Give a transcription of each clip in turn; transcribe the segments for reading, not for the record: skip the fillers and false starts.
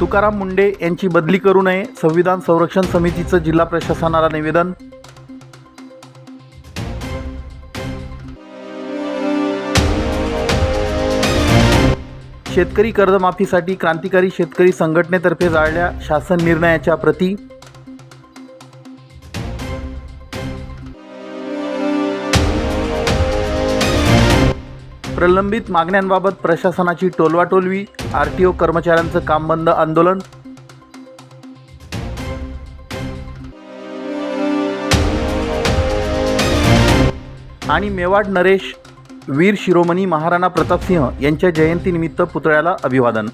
तुकाराम मुंढे यांची बदली करू नये, संविधान संरक्षण समितीचं जिल्हा प्रशासनाला निवेदन। शेतकरी कर्जमाफीसाठी क्रांतिकारी शेतकरी संघटनेतर्फे जाळल्या शासन निर्णयाच्या प्रती। प्रलंबित मागण्यांबाबत प्रशासनाची टोलवाटोलवी, आरटीओ कर्मचाऱ्यांचं काम बंद आंदोलन। आणि मेवाड नरेश वीर शिरोमणी महाराणा प्रतापसिंह यांच्या जयंतीनिमित्त पुतळ्याला अभिवादन।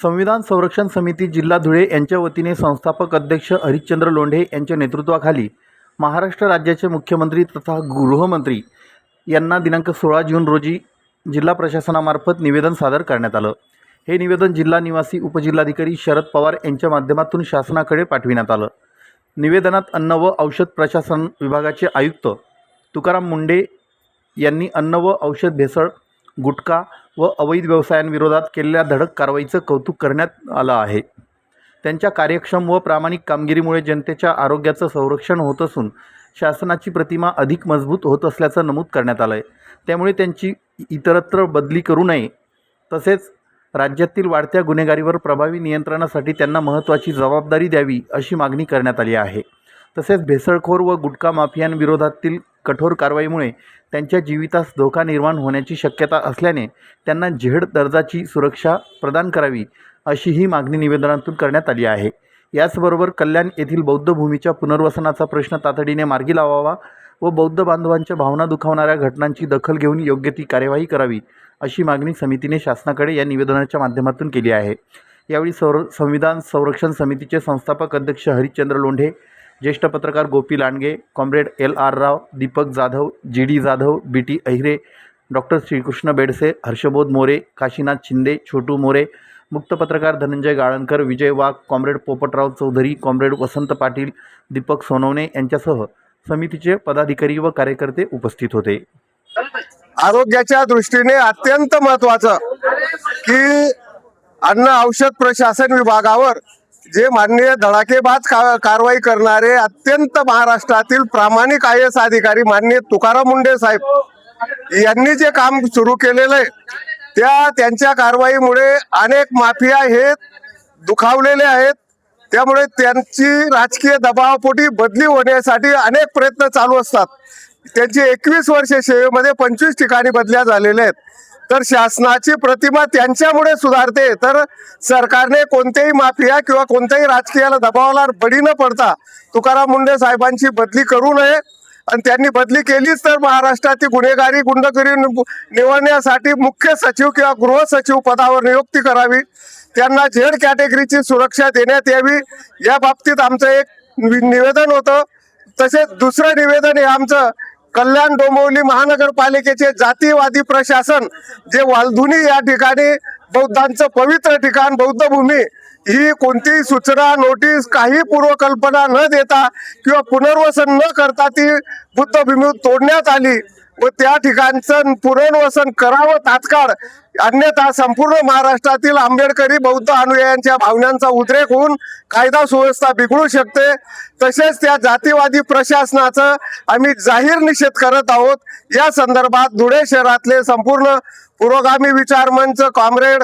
संविधान संरक्षण समिती जिल्हा धुळे यांच्या वतीने संस्थापक अध्यक्ष हरिश्चंद्र लोंढे यांच्या नेतृत्वाखाली महाराष्ट्र राज्याचे मुख्यमंत्री तथा गृहमंत्री यांना दिनांक 16 जून रोजी जिल्हा प्रशासनामार्फत निवेदन सादर करण्यात आलं। हे निवेदन जिल्हा निवासी उपजिल्हाधिकारी शरद पवार यांच्या माध्यमातून शासनाकडे पाठविण्यात आलं। निवेदनात अन्न व औषध प्रशासन विभागाचे आयुक्त तुकाराम मुंढे यांनी अन्न व औषध भेसळ, गुटखा व अवैध व्यवसायांविरोधात केलेल्या धडक कारवाईचं कौतुक करण्यात आलं आहे। त्यांच्या कार्यक्षम व प्रामाणिक कामगिरीमुळे जनतेच्या आरोग्याचं संरक्षण होत असून शासनाची प्रतिमा अधिक मजबूत होत असल्याचं नमूद करण्यात आलं आहे। त्यामुळे त्यांची इतरत्र बदली करू नये, तसेच राज्यातील वाढत्या गुन्हेगारीवर प्रभावी नियंत्रणासाठी त्यांना महत्त्वाची जबाबदारी द्यावी अशी मागणी करण्यात आली आहे। तसेच भेसळखोर व गुटखा माफियांविरोधातील कठोर कारवाईमुळे त्यांच्या जीवितास धोका निर्माण होण्याची शक्यता असल्याने त्यांना झेड दर्जाची सुरक्षा प्रदान करावी अशीही मागणी निवेदनातून करण्यात आली आहे। याचबरोबर कल्याण येथील बौद्ध भूमीच्या पुनर्वसनाचा प्रश्न तातडीने मार्गी लावावा व बौद्ध बांधवांच्या भावना दुखावणाऱ्या घटनांची दखल घेऊन योग्य ती कार्यवाही करावी अशी मागणी समितीने शासनाकडे या निवेदनाच्या माध्यमातून केली आहे। यावेळी संविधान संरक्षण समितीचे संस्थापक अध्यक्ष हरिश्चंद्र लोंढे, ज्येष्ठ पत्रकार Gopi Landge, comrade LR Rao, Deepak Jadhav, GD Jadhav, BT Ahire, doctor Shrikrishna Bedse, Harshbodh More, Kashinath Shinde, Chhotu More, मुक्त पत्रकार धनंजय गाळणकर, विजय वाघ, कॉम्रेड पोपटराव चौधरी, कॉम्रेड वसंत पाटील, दीपक सोनवणे यांच्यासह समितीचे पदाधिकारी व कार्यकर्ते उपस्थित होते। आरोग्याच्या दृष्टीने अत्यंत महत्त्वाचं की अन्न औषध प्रशासन विभागावर जे माननीय धडाकेबाज कारवाई करणारे अत्यंत महाराष्ट्रातील प्रामाणिक IAS अधिकारी माननीय तुकाराम मुंढे साहेब यांनी जे काम सुरू केलेलं आहे त्यांच्या कारवाईमुळे अनेक माफिया हे दुखावलेले आहेत। त्यामुळे त्यांची राजकीय दबावापोटी बदली होण्यासाठी अनेक प्रयत्न चालू असतात। त्यांची 21 वर्षे सेवेमध्ये 25 ठिकाणी बदल्या झालेल्या आहेत। तर शासनाची प्रतिमा त्यांच्यामुळे सुधारते। तर सरकारने कोणत्याही माफिया किंवा कोणत्याही राजकीयाला दबावाला बळी न पडता तुकाराम मुंढे साहेबांची बदली करू नये। आणि त्यांनी बदली केलीच तर महाराष्ट्रातील गुन्हेगारी गुंडगिरी निवडण्यासाठी मुख्य सचिव किंवा गृह सचिव पदावर नियुक्ती करावी, त्यांना झेड कॅटेगरीची सुरक्षा देण्यात यावी, या बाबतीत आमचं एक निवेदन होतं। तसेच दुसरं निवेदन हे आमचं कल्याण डोंबिवली महानगरपालिकेचे जातीवादी प्रशासन जे वालधुनी या ठिकाणी बौद्धांचं पवित्र ठिकाण बौद्ध भूमी ही कोणतीही सूचना नोटीस काही पूर्वकल्पना न देता किंवा पुनर्वसन न करता ती बुद्धभूमी तोडण्यात आली व त्या ठिकाणचं पुनर्वसन करावं तात्काळ, अन्यथा संपूर्ण महाराष्ट्रातील आंबेडकरी बौद्ध अनुयायांच्या भावनांचा उद्रेक होऊन कायदा सुव्यवस्था बिघडू शकते। तसेच त्या जातीवादी प्रशासनाचं आम्ही जाहीर निषेध करत आहोत। या संदर्भात धुळे शहरातले संपूर्ण पुरोगामी विचार मंच, कॉम्रेड,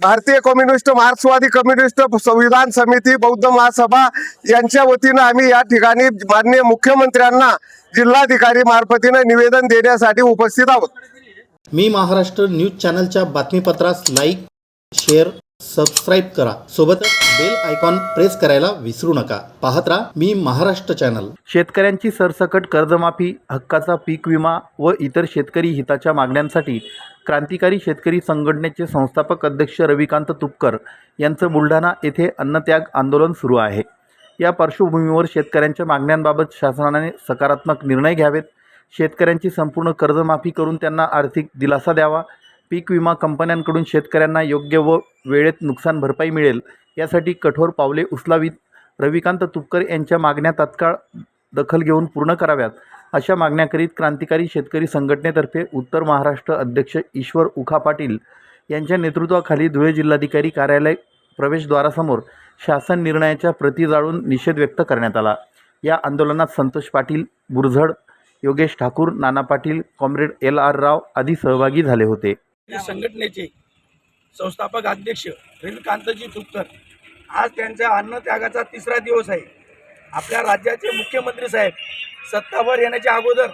भारतीय कम्युनिस्ट, मार्क्सवादी कम्युनिस्ट, संविधान समिती, बौद्ध महासभा यांच्या वतीनं आम्ही या ठिकाणी माननीय मुख्यमंत्र्यांना जिल्हाधिकारी मार्फतीने निवेदन देण्यासाठी उपस्थित आहोत। मी महाराष्ट्र न्यूज चॅनलच्या बातमीपत्रास लाईक, शेअर, सबस्क्राईब करा। सोबतच बेल आयकॉन प्रेस करायला विसरू नका। पाहत राहा मी महाराष्ट्र चॅनल। शेतकऱ्यांची सरसकट कर्जमाफी, हक्काचा पीक विमा व इतर शेतकरी हिताच्या मागण्यांसाठी क्रांतिकारी शेतकरी संघटनेचे संस्थापक अध्यक्ष रविकांत तुपकर यांचं बुलढाणा येथे अन्नत्याग आंदोलन सुरू आहे। या पार्श्वभूमीवर शेतकऱ्यांच्या मागण्यांबाबत शासनाने सकारात्मक निर्णय घ्यावेत, शेतकऱ्यांची संपूर्ण कर्जमाफी करून त्यांना आर्थिक दिलासा द्यावा, पीक विमा कंपन्यांकडून शेतकऱ्यांना योग्य व वेळेत नुकसान भरपाई मिळेल यासाठी कठोर पावले उचलावीत, रविकांत तुपकर यांच्या मागण्या तात्काळ दखल घेऊन पूर्ण कराव्यात अशा मागण्या करीत क्रांतिकारी शेतकरी संघटनेतर्फे उत्तर महाराष्ट्र अध्यक्ष ईश्वर उखा पाटील यांच्या नेतृत्वाखाली धुळे जिल्हाधिकारी कार्यालय प्रवेशद्वारासमोर शासन निर्णयाच्या प्रती जाळून निषेध व्यक्त करण्यात आला। या आंदोलनात संतोष पाटील बुरझड, योगेश ठाकूर, नाना पाटील, कॉम्रेड LR राव आदी सहभागी झाले होते। संघटनेचे संस्थापक अध्यक्ष रविकांतजी तुपकर आज त्यांच्या अन्नत्यागाचा 3रा दिवस आहे। आपल्या राज्याचे मुख्यमंत्री साहेब सत्तावर येण्याच्या अगोदर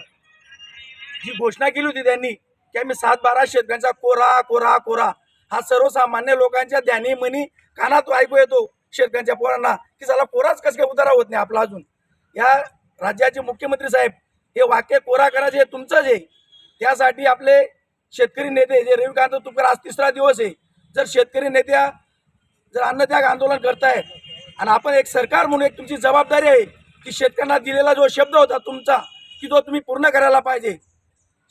जी घोषणा केली होती त्यांनी की आम्ही 7-12 शेतकऱ्यांचा कोरा कोरा कोरा हा सर्वसामान्य लोकांच्या ध्यानी मनी कानात ऐकू येतो शेतकऱ्यांच्या पोरांना की चला कोराच कसं काय उतारा होत नाही आपला अजून। या राज्याचे मुख्यमंत्री साहेब हे वाक्य कोरा करायचे तुमचंच आहे। त्यासाठी आपले शेतकरी नेते जे रविकांत तुपकर आज 3रा दिवस आहे, जर शेतकरी नेत्या जर अन्नत्याग आंदोलन करताय आणि आपण एक सरकार म्हणून एक तुमची जबाबदारी आहे की शेतकऱ्यांना दिलेला जो शब्द होता तुमचा की तो तुम्ही पूर्ण करायला पाहिजे।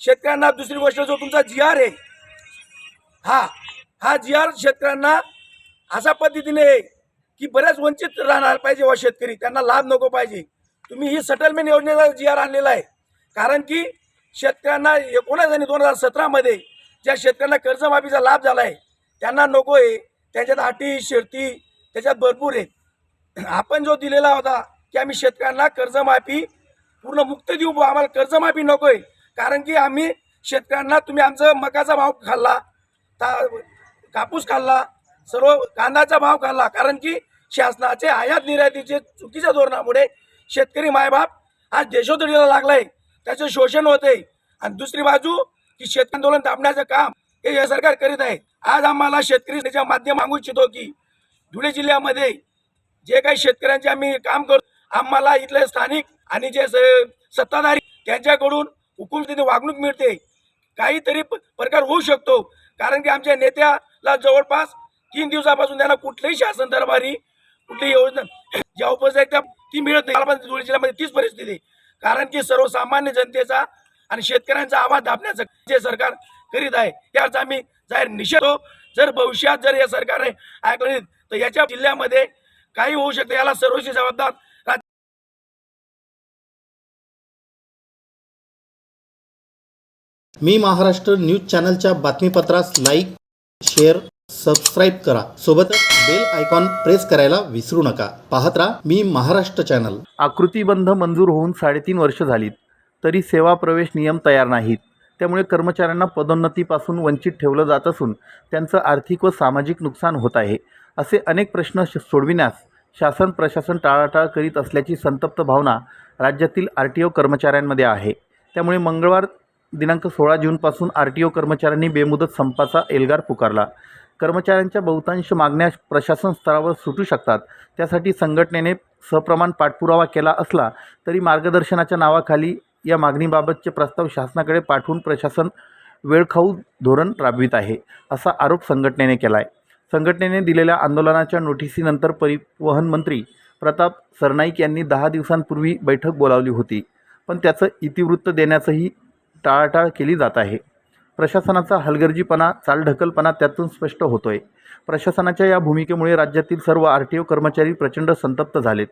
शेतकऱ्यांना दुसरी गोष्ट जो तुमचा GR आहे हा GR शेतकऱ्यांना अशा पद्धतीने आहे की बऱ्याच वंचित राहणार पाहिजे व शेतकरी त्यांना लाभ नको पाहिजे। तुम्ही ही सेटलमेंट योजनेचा GR आणलेला आहे कारण की शेतकऱ्यांना 19 आणि 2017 मध्ये ज्या शेतकऱ्यांना कर्जमाफीचा लाभ झाला आहे त्यांना नको आहे, त्याच्यात अटी शर्ती त्याच्यात भरपूर आहेत। आपण जो दिलेला होता की आम्ही शेतकऱ्यांना कर्जमाफी पूर्ण मुक्त देऊ, आम्हाला कर्जमाफी नको आहे कारण की आम्ही शेतकऱ्यांना तुम्ही आमचा मकाचा भाव खाल्ला, कापूस खाल्ला, सर्व कांद्याचा भाव खाल्ला कारण की शासनाचे आयात निर्यातीचे चुकीच्या धोरणामुळे शेतकरी मायबाप आज देशोधडीला लागलाय, त्याचे शोषण होते। आणि दुसरी बाजू की शेतकरी आंदोलन थांबण्याचं काम हे सरकार करीत आहे। आज आम्हाला शेतकरी त्याच्या माध्यम मागू इच्छितो की धुळे जिल्ह्यामध्ये जे काही शेतकऱ्यांचे आम्ही काम करतो आम्हाला इथले स्थानिक आणि जे सत्ताधारी त्यांच्याकडून हुकूमतीने वागणूक मिळते, काहीतरी प्रकार होऊ शकतो कारण की आमच्या नेत्याला जवळपास 3 दिवसापासून त्यांना कुठलीही शासन दरबारी कुठलीही योजना ज्या उपस्थित ती मिळत नाही। धुळे जिल्ह्यामध्ये तीच परिस्थिती आहे कारण की सर्वसामान्य जनतेचा आणि शेतकऱ्यांचा आवाज दाबण्याचं जे सरकार करीत आहे त्याच आम्ही जाहीर निषेध हो। जर भविष्यात जर या सरकारने ऐकलं तर याच्या जिल्ह्यामध्ये काही होऊ शकते, याला सर्वस्वी जबाबदार मी महाराष्ट्र न्यूज चॅनलच्या बातमीपत्रास लाईक, शेअर, सबस्क्राईब करा। सोबतच बेल आयकॉन प्रेस करायला विसरू नका। पाहत राहा मी महाराष्ट्र चॅनल। आकृतीबंध मंजूर होऊन 3.5 वर्ष झालीत तरी सेवा प्रवेश नियम तयार नाहीत। त्यामुळे कर्मचाऱ्यांना पदोन्नतीपासून वंचित ठेवलं जात असून त्यांचं आर्थिक व सामाजिक नुकसान होत आहे। असे अनेक प्रश्न सोडविण्यास शासन प्रशासन टाळाटाळ करीत असल्याची संतप्त भावना राज्यातील RTO कर्मचाऱ्यांमध्ये आहे। त्यामुळे मंगळवार दिनांक 16 जूनपासून RTO कर्मचाऱ्यांनी बेमुदत संपाचा एल्गार पुकारला। कर्मचाऱ्यांच्या बहुतांश मागण्या प्रशासन स्तरावर सुटू शकतात, त्यासाठी संघटनेने सप्रमाण पाठपुरावा केला असला तरी मार्गदर्शनाच्या नावाखाली या मागणीबाबतचे प्रस्ताव शासनाकडे पाठवून प्रशासन वेळखाऊ धोरण राबवित आहे, असा आरोप संघटनेने केला आहे। संघटनेने दिलेल्या आंदोलनाच्या नोटिसीनंतर परिवहन मंत्री प्रताप सरनाईक यांनी 10 दिवसांपूर्वी बैठक बोलावली होती, पण त्याचं इतिवृत्त देण्याचंही टाळाटाळ केली जात आहे। प्रशासनाचा हलगर्जीपणा, चालढकलपणा त्यातून स्पष्ट होतोय। प्रशासनाच्या या भूमिकेमुळे राज्यातील सर्व RTO कर्मचारी प्रचंड संतप्त झालेत।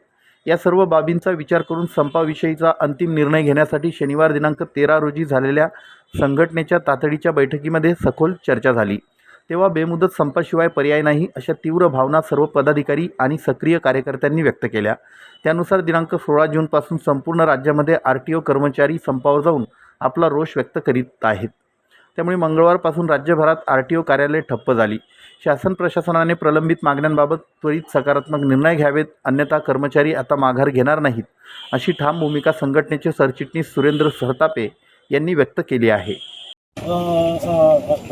या सर्व बाबींचा विचार करून संपाविषयीचा अंतिम निर्णय घेण्यासाठी शनिवार दिनांक 13 रोजी झालेल्या संघटनेच्या तातडीच्या बैठकीमध्ये सखोल चर्चा झाली। तेव्हा बेमुदत संपाशिवाय पर्याय नाही अशा तीव्र भावना सर्व पदाधिकारी आणि सक्रिय कार्यकर्त्यांनी व्यक्त केल्या। त्यानुसार दिनांक 16 जूनपासून संपूर्ण राज्यामध्ये RTO कर्मचारी संपावर जाऊन आपला रोष व्यक्त करीत आहेत। त्यामुळे मंगळवारपासून राज्यभरात RTO कार्यालय ठप्प झाली। शासन प्रशासनाने प्रलंबित मागण्यांबाबत त्वरित सकारात्मक निर्णय घ्यावेत, अन्यथा कर्मचारी आता माघार घेणार नाहीत, अशी ठाम भूमिका संघटनेचे सरचिटणीस सुरेंद्र सरतापे यांनी व्यक्त केली आहे।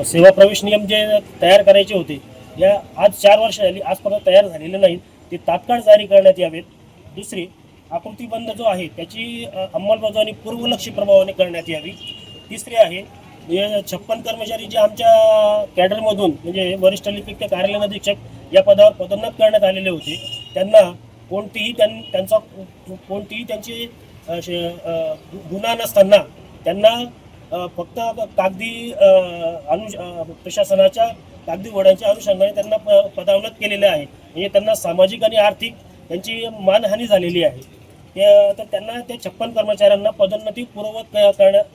सेवा प्रवेश नियम जे तयार करायचे होते या आज 4 वर्ष झाली, आजपर्यंत तयार झालेले नाहीत, ते तात्काळ जारी करण्यात यावेत। दुसरी, आकृतीबंध जो आहे त्याची अंमलबजावणी पूर्वलक्षी प्रभावाने करण्यात यावी। तिसरी आहे, 56 कर्मचारी जे आमच्या कॅडरमधून म्हणजे वरिष्ठ लिपिक ते कार्यालय अधीक्षक या पदावर पदोन्नत करण्यात आलेले होते, त्यांना कोणतीही त्यांची गुन्हा नसताना त्यांना फक्त कागदी प्रशासनाच्या कागदी वड्यांच्या अनुषंगाने त्यांना पदोन्नत केलेले आहे। म्हणजे त्यांना सामाजिक आणि आर्थिक त्यांची मानहानी झालेली आहे। तर त्यांना त्या 56 कर्मचाऱ्यांना पदोन्नती पूर्ववत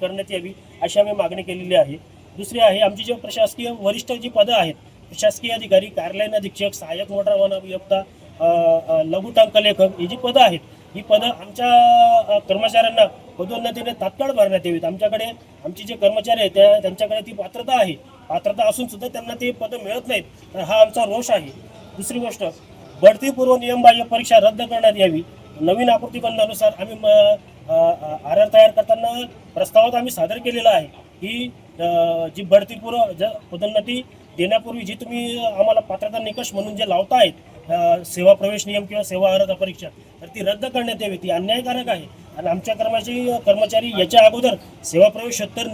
करण्यात यावी अशी आम्ही मागणी केलेली आहे। दुसरी आहे आमची जे प्रशासकीय वरिष्ठ जी पदं आहेत, प्रशासकीय अधिकारी, कार्यालयीन अधीक्षक, सहाय्यक मोटार वाहन अभियंता, लघुटांक लेखक, ही जी पदं आहेत, ही पदं आमच्या कर्मचाऱ्यांना पदोन्नतीने तात्काळ भरण्यात यावीत. आमच्याकडे आमचे जे कर्मचारी आहेत त्यांच्याकडे ती पात्रता आहे, पात्रता असून सुद्धा त्यांना ते पदं मिळत नाहीत, तर हा आमचा रोष आहे. दुसरी गोष्ट, बढतीपूर्व नियमबाह्य परीक्षा रद्द करण्यात यावी. नवीन आकृतीबंधानुसार आम्ही आर तयार करताना प्रस्तावात आम्ही सादर केलेला आहे की जी बढतीपूर्व पदोन्नती देण्यापूर्वी जी तुम्ही आम्हाला पात्रता निकष म्हणून जे लावतायत सेवा प्रवेश नियम किंवा सेवा अर्हता परीक्षा, तर ती रद्द करण्यात यावी. ती अन्यायकारक आहे. आणि आमच्या कर्मचारी याच्या अगोदर सेवा प्रवेशोत्तर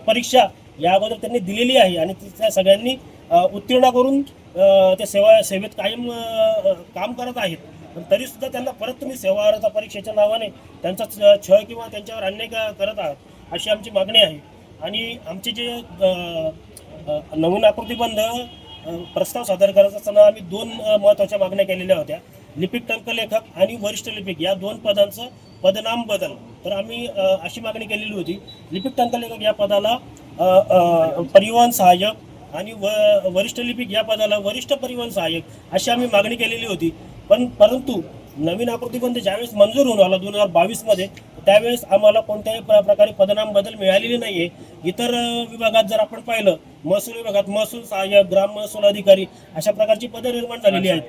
परीक्षा या अगोदर त्यांनी दिलेली आहे आणि त्या सगळ्यांनी उत्तीर्ण करून ते सेवेत कायम काम करत आहेत. पण तरीसुद्धा त्यांना परत तुम्ही सेवा अर्हता परीक्षेच्या नावाने त्यांचा छळ किंवा त्यांच्यावर अन्याय करत आहात, अशी आमची मागणी आहे. आणि आमचे जे नवीन आकृतीबंध प्रस्ताव सादर करत असताना आम्ही 2 महत्त्वाच्या मागण्या केलेल्या होत्या. लिपिक टंकलेखक आणि वरिष्ठ लिपिक या 2 पदांचं पदनाम बदल. तर आम्ही अशी मागणी केलेली होती, लिपिक टंकलेखक या पदाला परिवहन सहाय्यक आणि वरिष्ठ लिपिक या पदाला वरिष्ठ परिवहन सहाय्यक अशी आम्ही मागणी केलेली होती. परंतु नवीन आकृतीबंध ज्यावेळेस मंजूर होऊन आला 2022 त्यावेळेस आम्हाला कोणत्याही प्रकारे पदनाम बदल मिळालेली नाही आहे. इतर विभागात जर आपण पाहिलं, महसूल विभागात महसूल सहाय्यक, ग्राम महसूल अधिकारी अशा प्रकारची पदं निर्माण झालेली आहेत.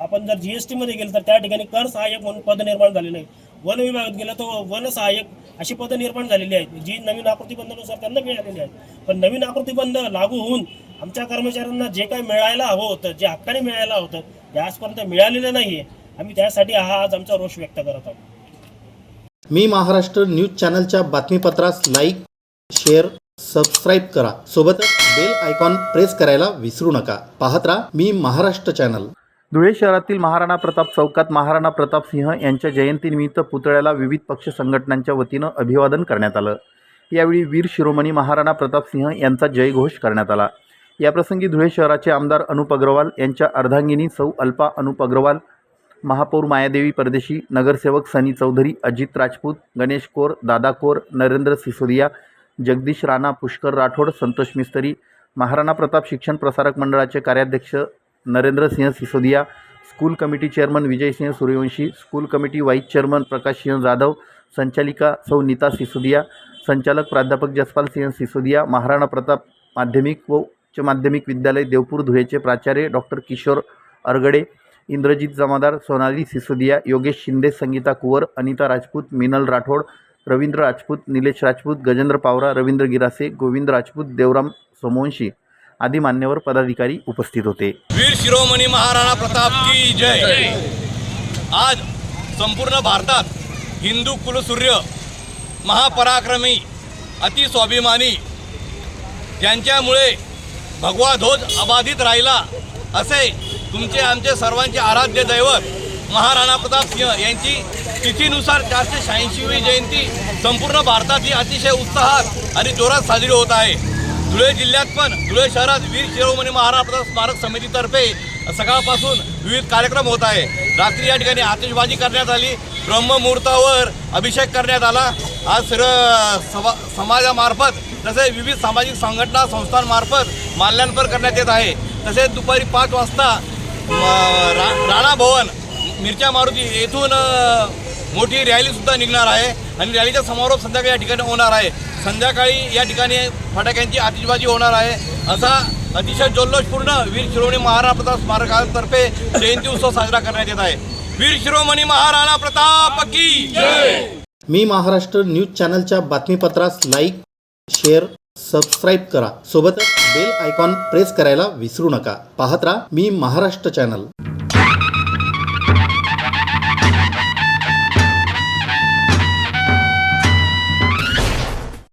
आपण जर GST मध्ये गेलं तर त्या ठिकाणी कर सहाय्यक म्हणून पद निर्माण झालेलं आहे. वन विभागात गेलं तर वन सहाय्यक अशी पदं निर्माण झालेली आहेत, जी नवीन आकृतीबंधानुसार त्यांना मिळालेली आहेत. पण नवीन आकृतीबंध लागू होऊन आमच्या कर्मचाऱ्यांना जे काही मिळायला हवं होतं, जे हक्काने मिळायला होतं, ते आजपर्यंत मिळालेलं नाही आहे. आम्ही त्यासाठी आज आमचा रोष व्यक्त करत आहोत. मी महाराष्ट्र न्यूज चॅनलच्या बातमीपत्रास लाईक, शेअर, सबस्क्राईब करा. सोबतच बेल आयकॉन प्रेस करायला विसरू नका. पाहत राहा मी महाराष्ट्र चॅनल. धुळे शहरातील महाराणा प्रताप चौकात महाराणा प्रताप सिंह यांच्या जयंतीनिमित्त पुतळ्याला विविध पक्ष संघटनांच्या वतीनं अभिवादन करण्यात आलं. यावेळी वीर शिरोमणी महाराणा प्रताप सिंह यांचा जयघोष करण्यात आला. याप्रसंगी धुळे शहराचे आमदार अनुप अग्रवाल यांच्या अर्धांगिनी सौ अल्पा अनुप अग्रवाल, महापौर मायादेवी परदेशी, नगरसेवक सनी चौधरी, अजित राजपूत, गणेश कोर, दादा कोर, नरेंद्र सिसोदिया, जगदीश राणा, पुष्कर राठोड, संतोष मिस्त्री, महाराणा प्रताप शिक्षण प्रसारक मंडळाचे कार्याध्यक्ष Narendra Singh Sisodia, school committee chairman Vijaysingh Suryavanshi, school committee vice chairman Prakash Singh Jadhav, संचालिका सौ नीता सिसोदिया, संचालक प्राध्यापक जसपाल सिंह सिसोदिया, महाराणा प्रताप माध्यमिक व उच्च माध्यमिक विद्यालय देवपूर धुळेचे प्राचार्य डॉक्टर किशोर अरगडे, इंद्रजित जमादार, सोनाली सिसोदिया, योगेश शिंदे, संगीता कुवर, अनिता राजपूत, मिनल राठोड, रवींद्र राजपूत, निलेश राजपूत, गजेंद्र पावरा, रवींद्र गिरासे, गोविंद राजपूत, देवराम सोमवंशी आदी मान्यवर पदाधिकारी उपस्थित होते. वीर शिरोमणी महाराणा प्रताप की जय. आज संपूर्ण भारतात हिंदू कुलसूर्य, महापराक्रमी, अतिस्वाभिमानी, ज्यांच्यामुळे भगवा ध्वज अबाधित राहिला असे तुमचे आमचे सर्वांचे आराध्य दैवत महाराणा प्रताप सिंह यांची तिथीनुसार 486वी जयंती संपूर्ण भारतात ही अतिशय उत्साहात आणि जोरात साजरी होत आहे. धुळे जिल्ह्यात पण धुळे शहरात वीर शिरोमणी महाराणा प्रताप स्मारक समितीतर्फे सकाळपासून विविध कार्यक्रम होत आहे. रात्री या ठिकाणी आतिषबाजी करण्यात आली, ब्रह्ममुहूर्तावर अभिषेक करण्यात आला. आज सर्व समाजामार्फत तसेच विविध सामाजिक संघटना संस्थांमार्फत माल्यार्पण करण्यात येत आहे. तसेच दुपारी 5 वाजता राणा भवन मिरच्या मारुती येथून मोठी रॅलीसुद्धा निघणार आहे आणि रॅलीचा समारोप संध्याकाळी या ठिकाणी होणार आहे. संध्याकाळी या ठिकाणी फटाक्यांची आतिषबाजी होणार आहे. असा अतिशय जल्लोषपूर्ण वीर शिरोमणी महाराणा प्रताप स्मारकातर्फे जयंती उत्सव साजरा करण्यात येत आहे. वीर शिरोमणी महाराणा प्रताप की जय. मी महाराष्ट्र न्यूज चॅनलच्या बातमीपत्रास लाईक, शेअर, सबस्क्राईब करा. सोबतच बेल आयकॉन प्रेस करायला विसरू नका. पाहत राहा मी महाराष्ट्र चॅनल.